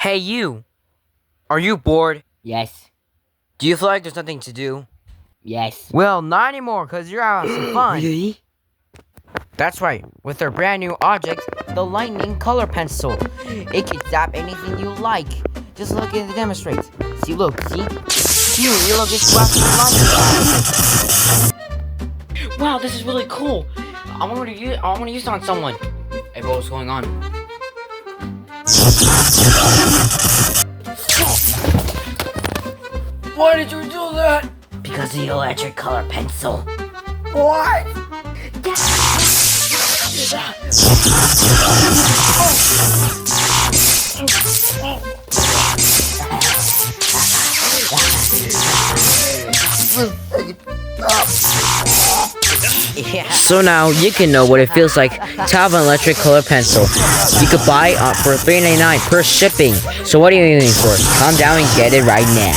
Hey, you! Are you bored? Yes. Do you feel like there's nothing to do? Yes. Well, not anymore, because you're having some fun. Really? That's right. With our brand new object, the Lightning Color Pencil. It can zap anything you like. Just look at it demonstrate. See, look, see? Here, look, it's waxing lightning. Wow, this is really cool. I want to use it on someone. Hey, bro, what's going on? Why did you do that? Because of the electric color pencil. What? Yeah. So now you can know what it feels like to have an electric color pencil. You could buy it for $3.99 per shipping. So what are you waiting for? Calm down and get it right now.